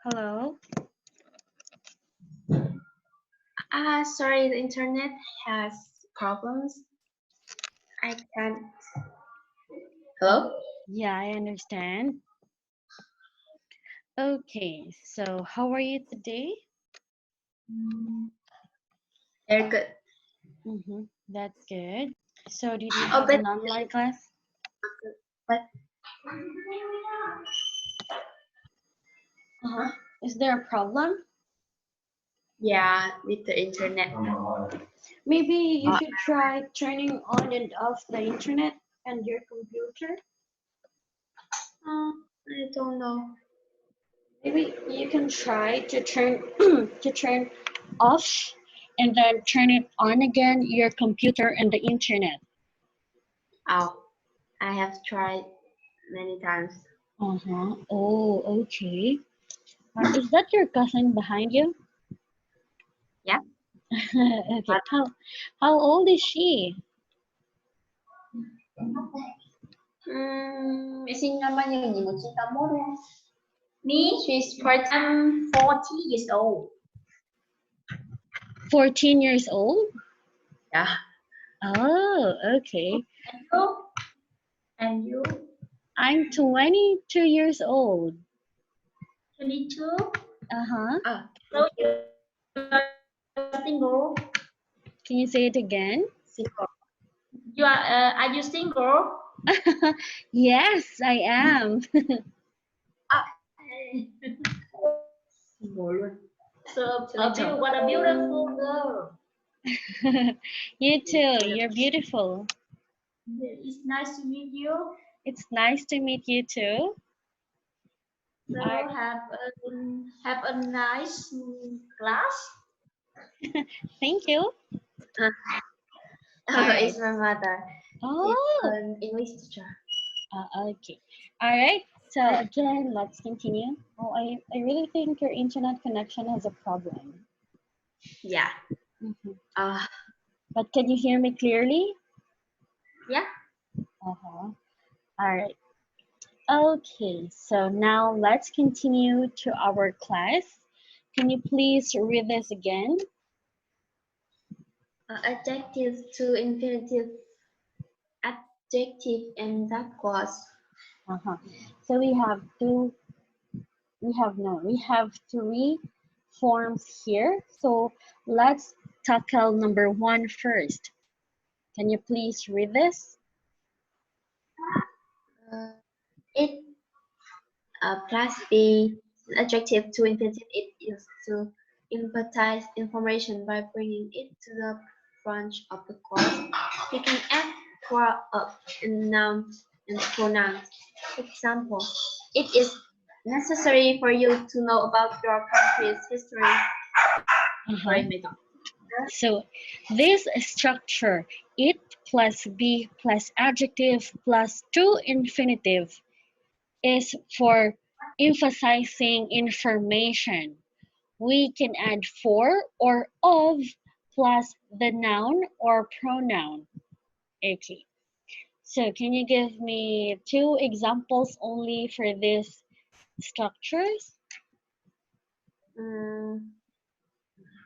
Hello? Sorry, the internet has problems. I can't. Hello? Yeah, I understand. Okay, so how are you today? Very good. That's good. So did you Oh, have an online class? but Uh-huh. Is there a problem? yeah, with the internet. Maybe you Uh, should try turning on and off the internet and your computer. I don't know. Maybe you can try to turn to turn off and then turn it on again, your computer and the internet. Oh, I have tried many times. Uh-huh. Oh, okay. Is that your cousin behind you? Yeah. Okay. How old is she? Xin namanya gì mà chị ta mốt luôn. Me, she's part 40 years old. 14 years old? Yeah. Oh, okay. And you? And you? I'm 22 years old. 22? Uh-huh. So you're single? Can you say it again? Single. Are you single? Yes, I am. Ah, single luôn. What a beautiful girl. You too. You're beautiful. It's nice to meet you. It's nice to meet you too. So I, have a nice class. thank you. It's my mother. It's Oh, an English teacher. okay. All right. So again, let's continue. Oh, I really think your internet connection has a problem. Yeah. Mhm. But can you hear me clearly? Yeah. Uh-huh. All right. Okay, so now let's continue to our class. Can you please read this again? Adjective to infinitive. Adjective and that clause. Uh-huh. So we have we have three forms here. So let's tackle number one first. Can you please read this? It plus be adjective to infinitive. It is to emphasize information by bringing it to the front of the clause. We can add for in nouns and pronouns. Example: it is necessary for you to know about your country's history. Uh-huh. So this structure, it plus be plus adjective plus to infinitive, is for emphasizing information. We can add for or of plus the noun or pronoun. Okay. So can you give me two examples only for these structures?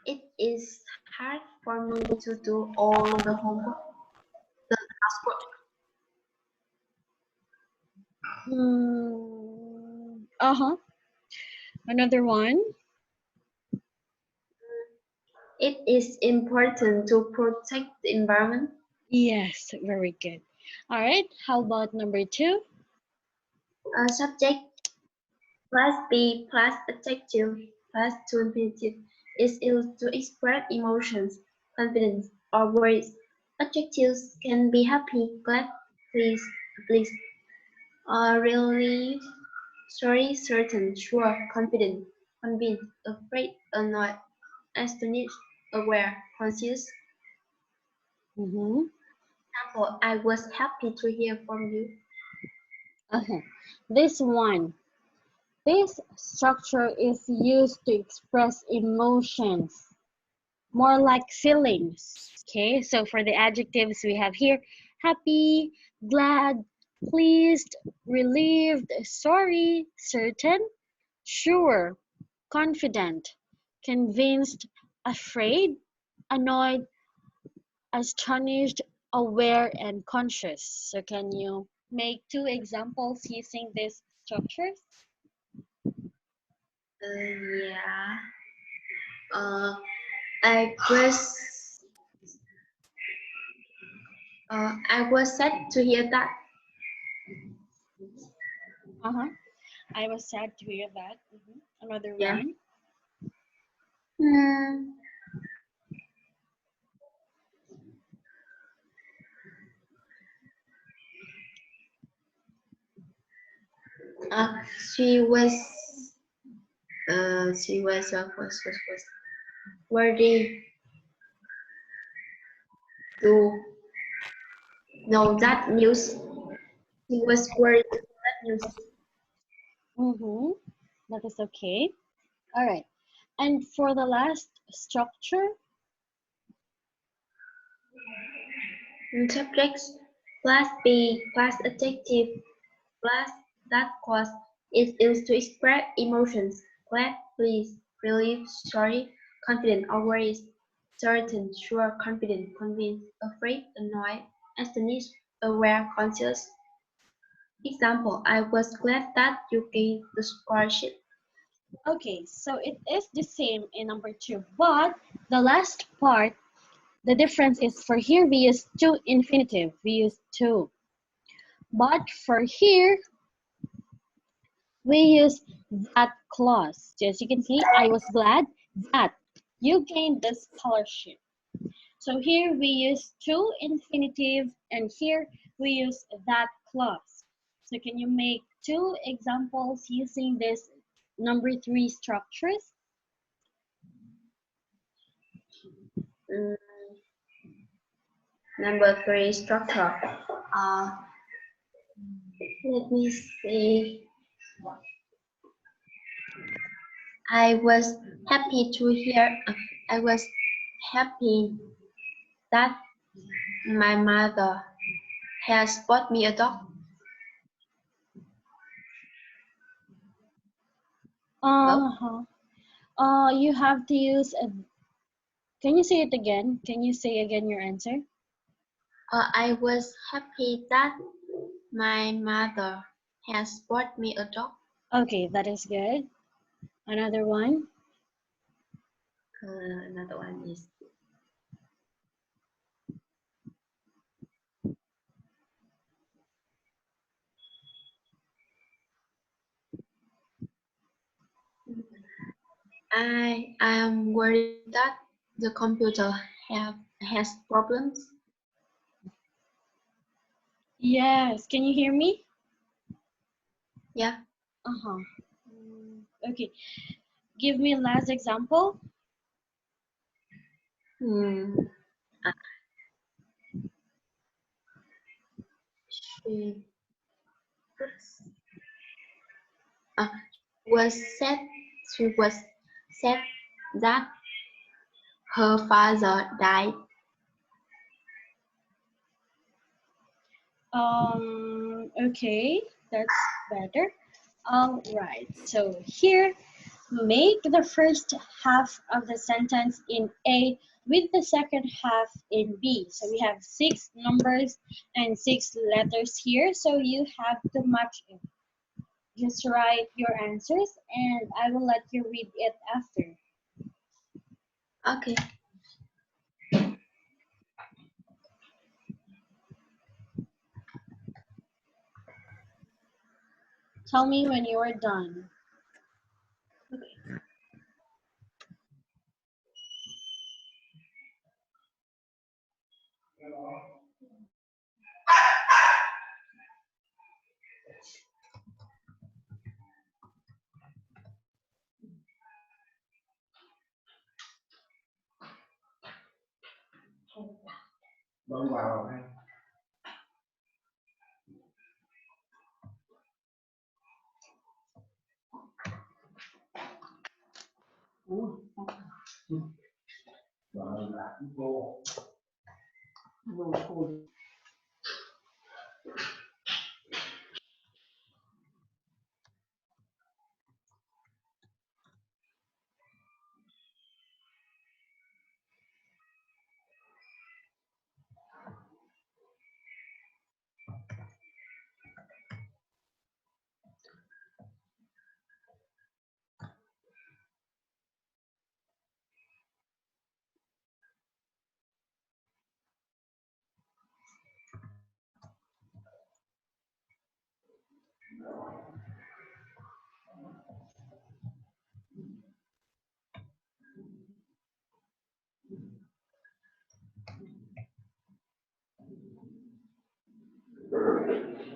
It is hard for me to do all the homework, the housework. Uh-huh. Another one. It is important to protect the environment. Yes, very good. All right. How about number two? Subject plus be plus adjective plus to infinitive is used to express emotions, confidence, or worries. Adjectives can be happy, glad, pleased, really, sorry, certain, sure, confident, convinced, afraid, annoyed, astonished, aware, conscious. Example: I was happy to hear from you. Okay. This one. This structure is used to express emotions, more like feelings. Okay, so for the adjectives we have here, happy, glad, pleased, relieved, sorry, certain, sure. confident, convinced, afraid, annoyed, astonished, aware, and conscious. So can you make two examples using these structures? Yeah. Uh, I was I was sad to hear that. Uh-huh. I was sad to hear that. Another Yeah. one. Hmm. Uh, she was was worthy to know that news. She was worried to know that news. Mm-hmm. That is okay. All right. And for the last structure, Subjects plus be plus adjective plus that clause is used to express emotions. Glad, pleased, relieved, sorry, confident, or worried, certain, sure, confident, convinced, afraid, annoyed, astonished, aware, conscious. Example, I was glad that you gained the scholarship. okay, so it is the same in number two, but the last part, the difference is for here we use to infinitive, we use to. But for here, we use that clause. So as you can see, I was glad that you gained the scholarship. So here we use to infinitive and here we use that clause. So can you make two examples using this number three structures? Mm, number three, structure. Uh, Let me see. I was happy to hear. I was happy that my mother has bought me a dog. Hello? Uh-huh. You have to use a, can you say it again? Can you say again your answer? I was happy that my mother has bought me a dog. Okay, that is good. Another one. Another one is I am worried that the computer has problems. Yes, can you hear me? Yeah. Uh-huh. Okay, give me last example. Hmm. Uh, she uh, was said she was said that her father died. Okay, that's better. All right, so here, make the first half of the sentence in A with the second half in B. So we have six numbers and six letters here, so you have to match it. Just write your answers and I will let you read it after. Okay. Tell me when you are done.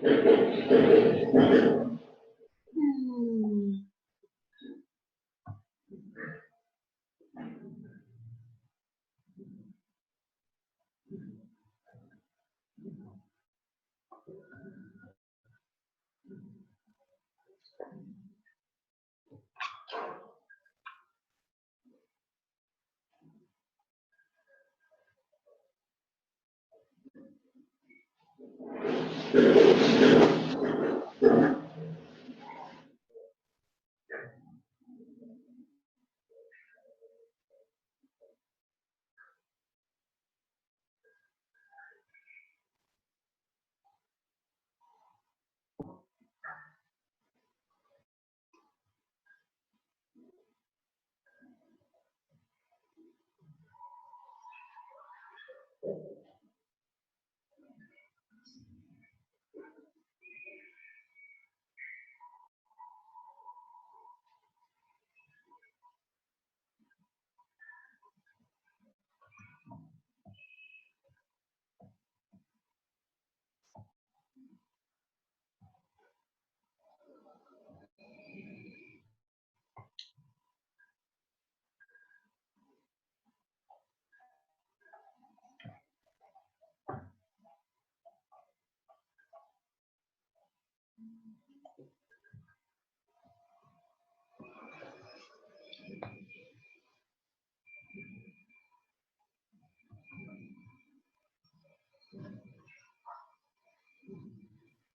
Hmm.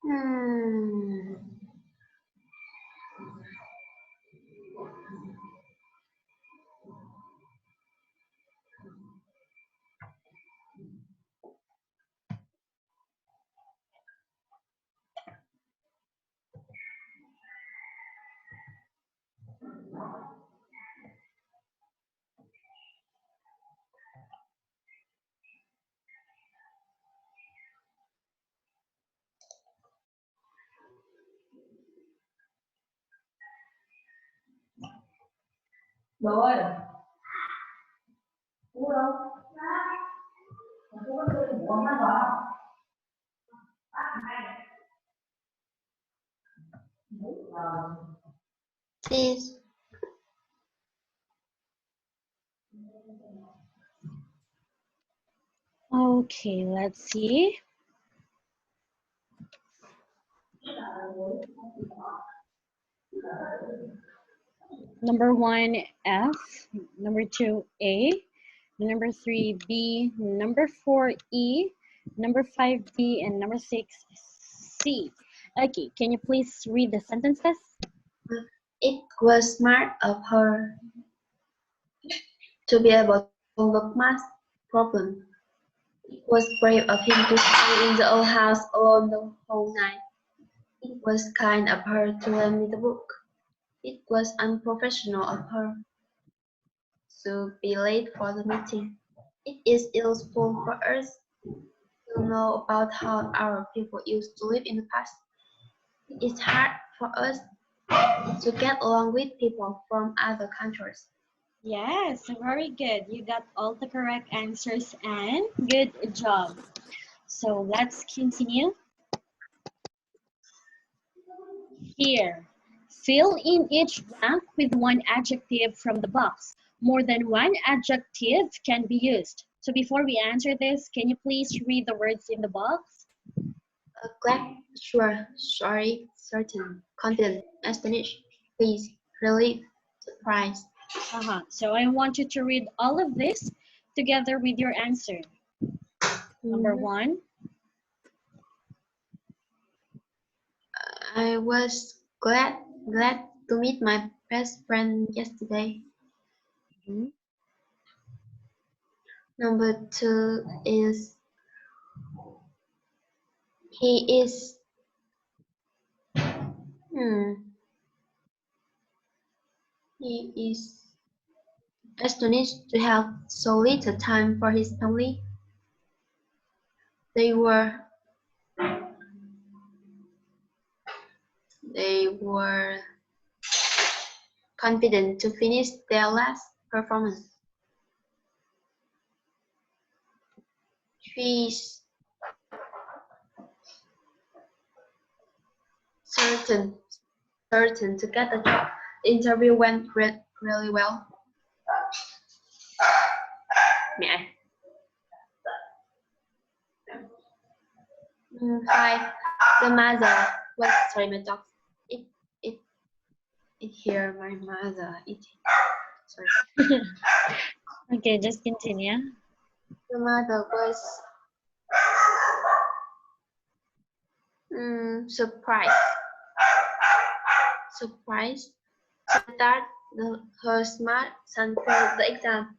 Hmm. Rồi, cú đâu? Cú có chơi ngủ không ăn vào? Ngủ This Okay, let's see. Number one, F. Number two, A. Number three, B. Number four, E. Number five, D. And number six, C. Okay, can you please read the sentences? it was smart of her to be able to solve the math problem. It was brave of him to stay in the old house alone the whole night. It was kind of her to lend me the book. It was unprofessional of her to be late for the meeting. It is useful for us to know about how our people used to live in the past. It is hard for us to get along with people from other countries. Yes, very good. You got all the correct answers and good job. So let's continue. Here, fill in each blank with one adjective from the box. More than one adjective can be used. So before we answer this, can you please read the words in the box? Glad, sure, sorry, certain, confident, astonished, pleased, relieved, surprised. So I want you to read all of this together with your answer. Number Mhm. one, I was glad to meet my best friend yesterday. mhm. Number two is he is hmm, he is astonished to have so little time for his family. They were they were confident to finish their last performance. Three certain certain to get the job. The interview went really well. Mẹ. 5. The mother was sorry my dog. It it it here my mother eating. Sorry. Okay, just continue. The mother was surprised that her smart son failed the exam.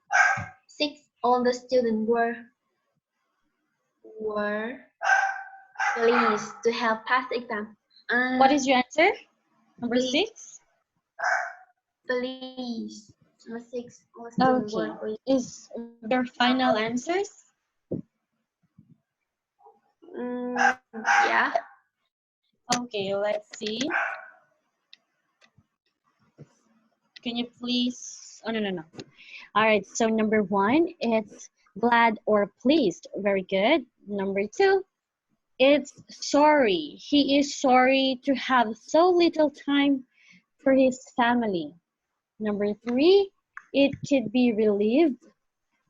6. All the students were pleased to have passed the exam. What is your answer? Number Please. 6? Please. Number 6. All the students Okay. were pleased. Is that your final answers? Yeah. Okay, let's see. Can you please? Oh, no. All right, so number 1, it's glad or pleased. Very good. Number 2, it's sorry. He is sorry to have so little time for his family. Number 3, it could be relieved,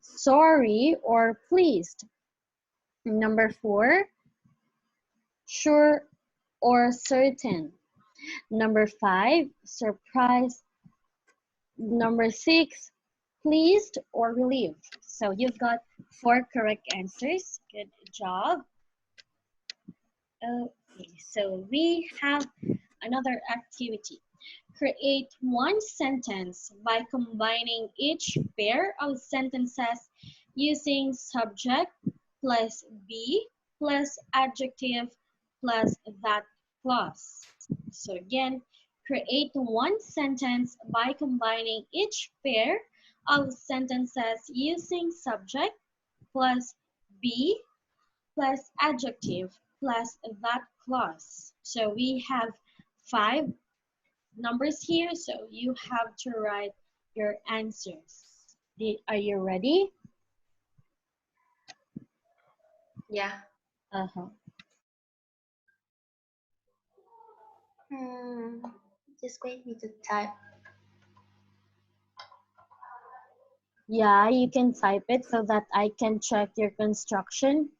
sorry, or pleased. Number 4, sure or certain. Number 5, surprise. Number 6, pleased or relieved. So you've got 4 correct answers. Good job. Okay, so we have another activity. Create one sentence by combining each pair of sentences using subject plus be plus adjective plus that clause. So again, create one sentence by combining each pair of sentences using subject plus be plus adjective plus that clause. So we have 5 numbers here, so you have to write your answers. Are you ready? Yeah. Uh-huh. Just wait me to type. Yeah, you can type it so that I can check your construction.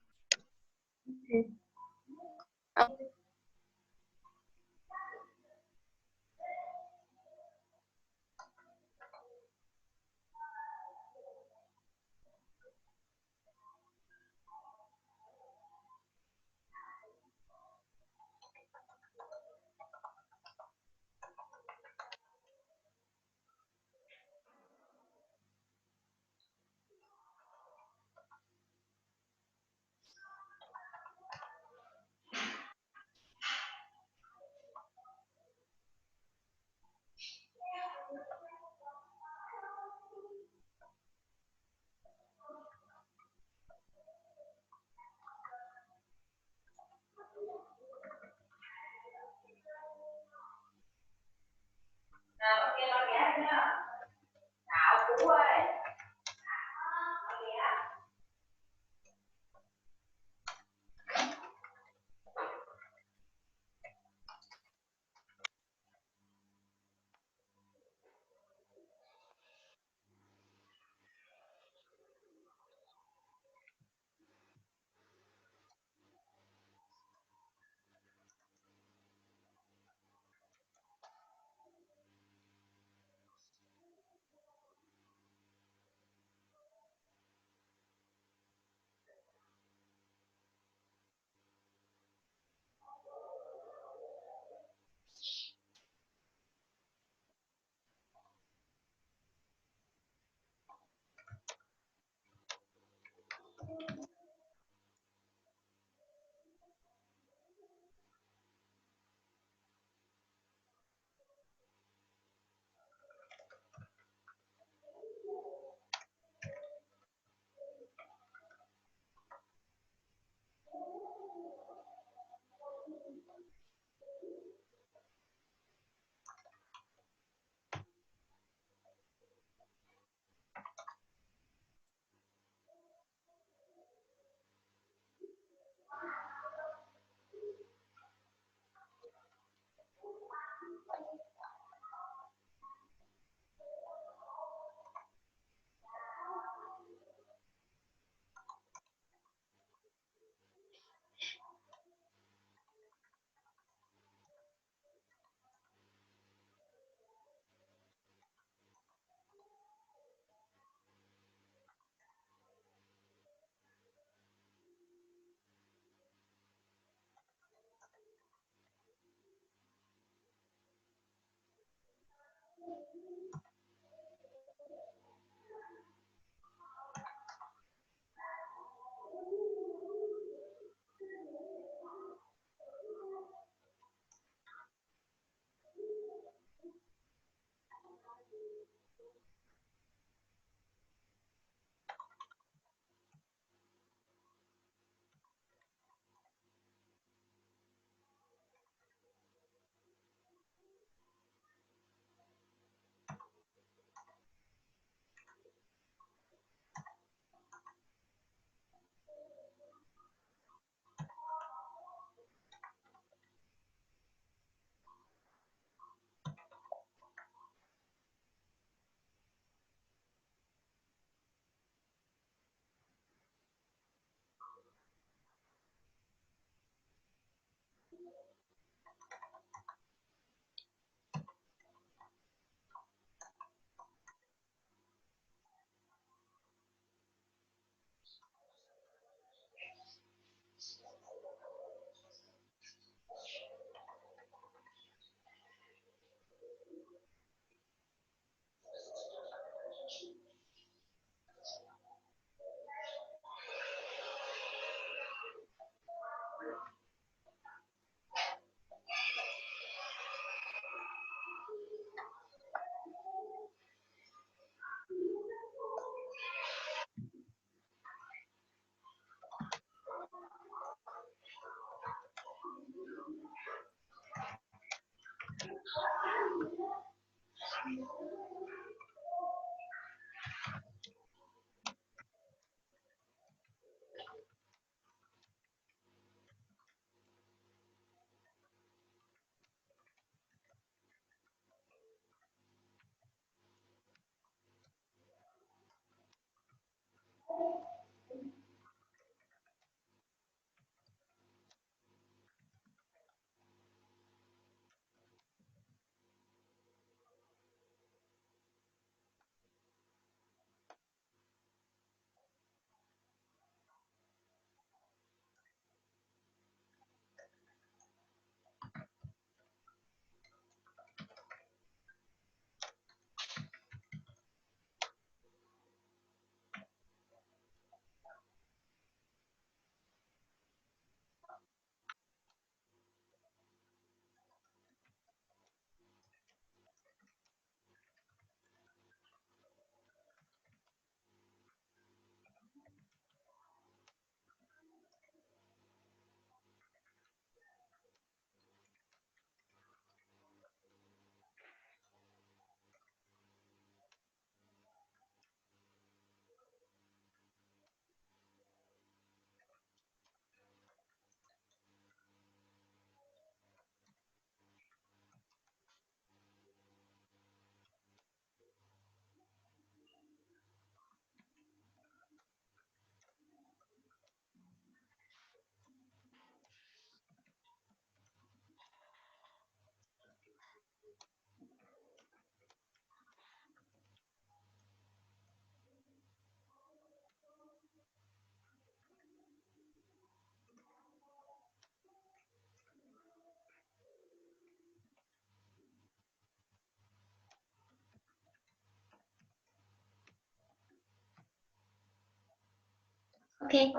Okay.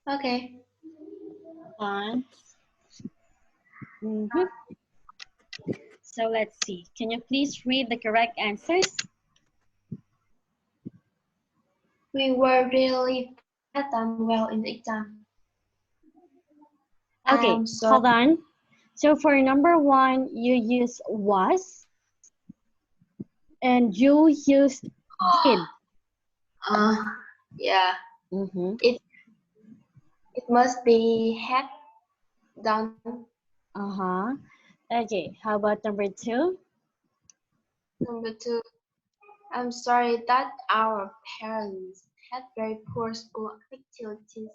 Okay. On. Mhm. So let's see. Can you please read the correct answers? We were really had done well in the exam. Okay, I'm sorry. hold on. So for number one, you use was and you used did. Uh, yeah. Mm-hmm. It must be had done. Uh-huh. Okay, how about number two? Number two. I'm sorry that our parents had very poor school activities.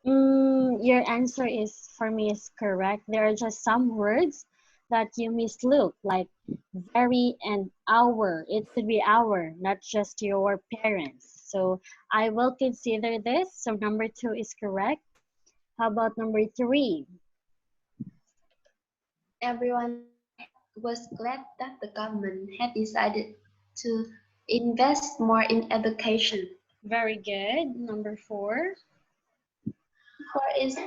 Your answer is for me is correct. There are just some words that you mislook, like very and our. It should be our, not just your parents. So I will consider this. So number two is correct. How about number three? Everyone was glad that the government had decided to invest more in education. Very good. Number four. For is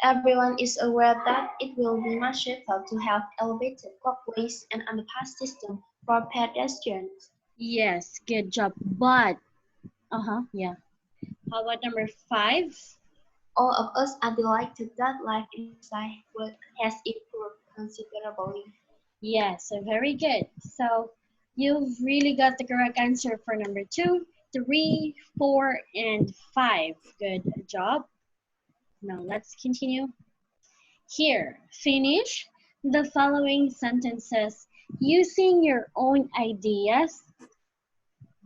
everyone is aware that it will be much safer to have elevated walkways and underpass system for pedestrians. Yes, good job. But, yeah. How about number five? All of us are delighted that life inside has improved considerably. Yes, so very good. So you've really got the correct answer for number two, three, four, and five. Good job. Now let's continue. Here, finish the following sentences using your own ideas,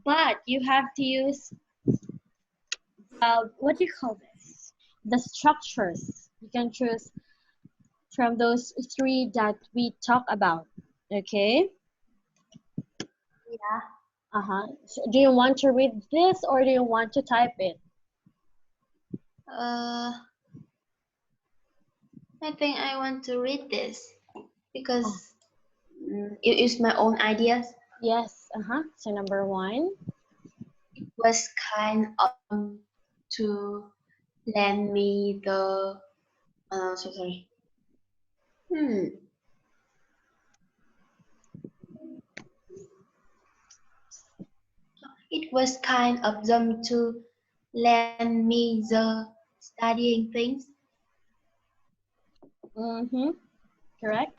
but you have to use what do you call this? The structures. You can choose from those three that we talk about. Okay? Yeah. So do you want to read this or do you want to type it? Uh, I think I want to read this Oh, because it is my own ideas. yes. So number one. It was kind of to lend me the. So sorry. Hmm. It was kind of them to lend me the studying things. Mm-hmm. Correct.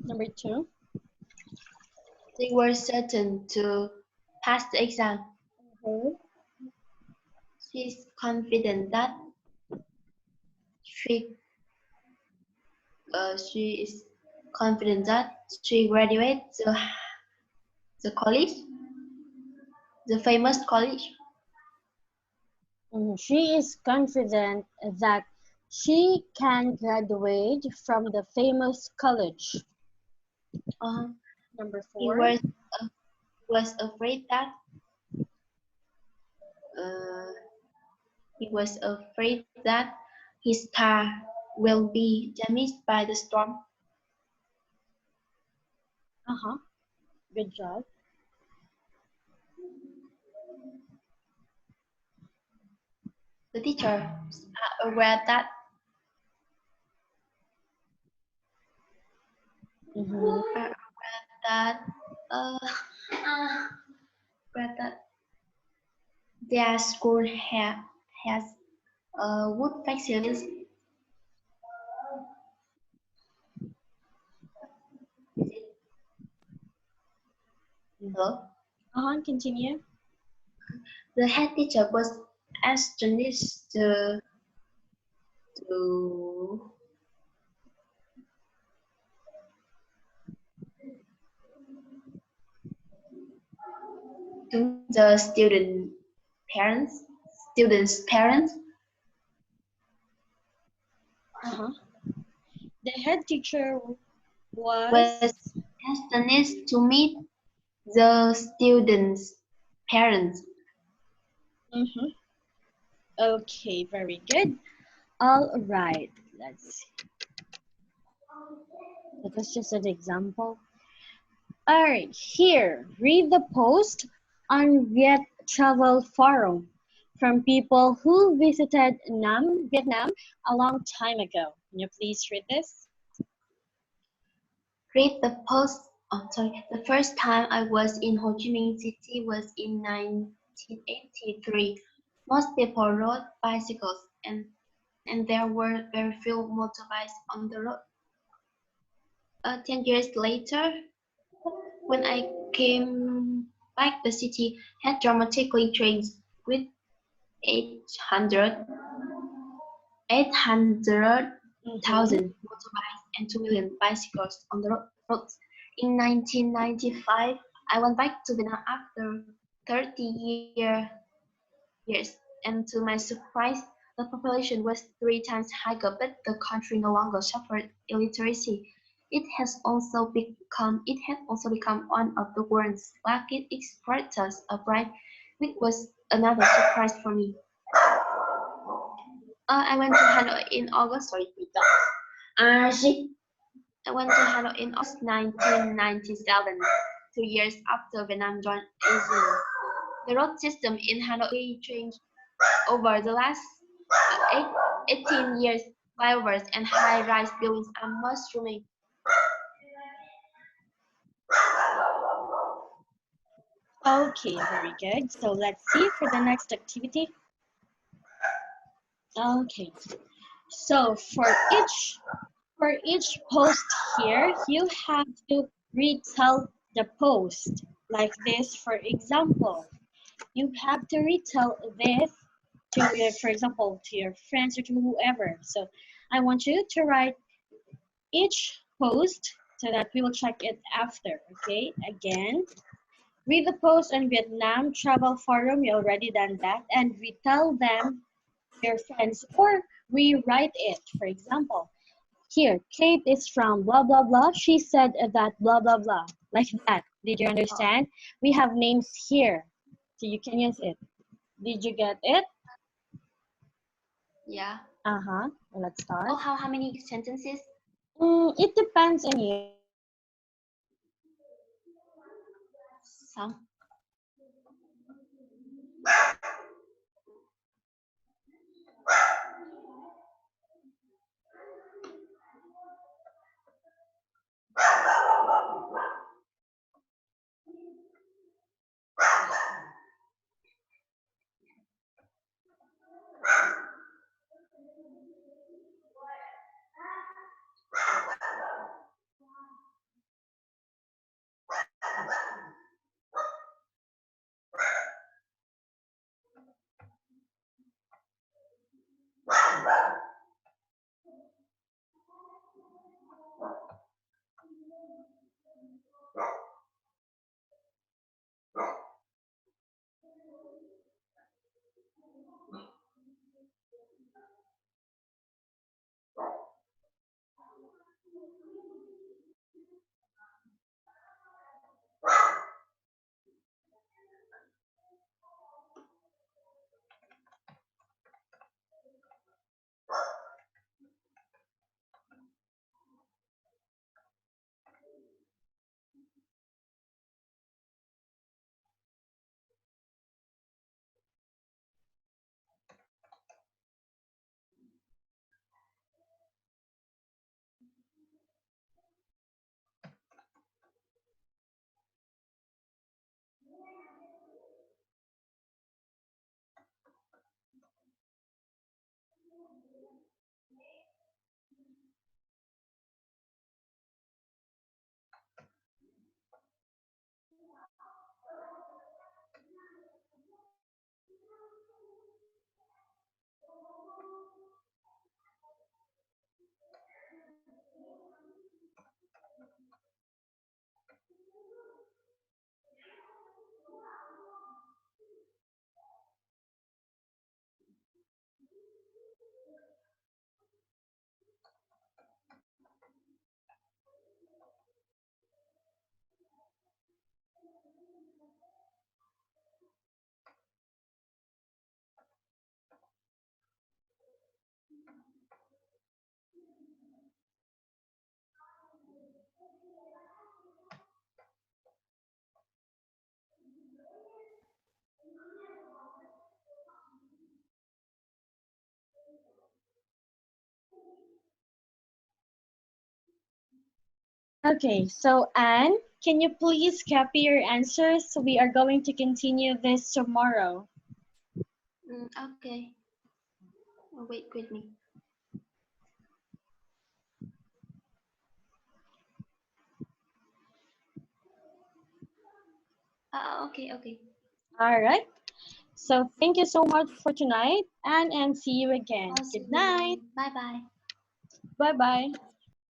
Number two. They were certain to pass the exam. Mhm. She's confident that she she is confident that she graduates the college, the famous college. She is confident that she can graduate from the famous college. Uh, Number he four. was afraid that uh, he was afraid that his car will be damaged by the storm. Uh-huh. Good job. The teachers are aware Mm-hmm. that uh, uh, aware that their school has wood facilities. Hello? Continue. The head teacher was astonished to to the students' parents Uh-huh. The head teacher was was. astonished to meet the students' parents. Mm-hmm. Okay, very good. All right. Let's see. That was just an example. Alright, here, read the post on Viet Travel Forum from people who visited Vietnam a long time ago. Can you please read this? Read the post. Oh, sorry. The first time I was in Ho Chi Minh City was in 1983. Most people rode bicycles, and there were very few motorbikes on the road. 10 years later, when I came back, the city had dramatically changed with 800 Mm-hmm. 800,000 motorbikes and 2 million bicycles on the roads. In 1995, I went back to Vietnam after 30 years, and to my surprise, the population was 3 times higher, but the country no longer suffered illiteracy. It had also become one of the world's largest exporters abroad, which was another surprise for me. I went to Hanoi in August. Sorry, Peter. Shit. I went to Hanoi in August 1997, 2 years after Vietnam joined ASEAN. The road system in Hanoi changed over the last 18 years. Flyovers and high-rise buildings are must remain. Okay, very good. So let's see for the next activity. Okay, so for each post here, you have to retell the post like this. For example, you have to retell this to your, for example, to your friends or to whoever. So I want you to write each post so that we will check it after. Okay, again, read the post on Vietnam Travel Forum. You already done that, and retell them to your friends or rewrite it. For example, here, Kate is from blah blah blah. She said that blah blah blah. Like that. Did you understand? We have names here. So you can use it. Did you get it? Yeah. Uh-huh. Let's start. Oh, how many sentences? It depends on you. Some. Okay, so Anne, can you please copy your answers? We are going to continue this tomorrow. Okay. Oh, wait with me. Okay, okay. All right. So thank you so much for tonight, Anne, and see you again. I'll see Good you night. again. Bye bye. Bye bye.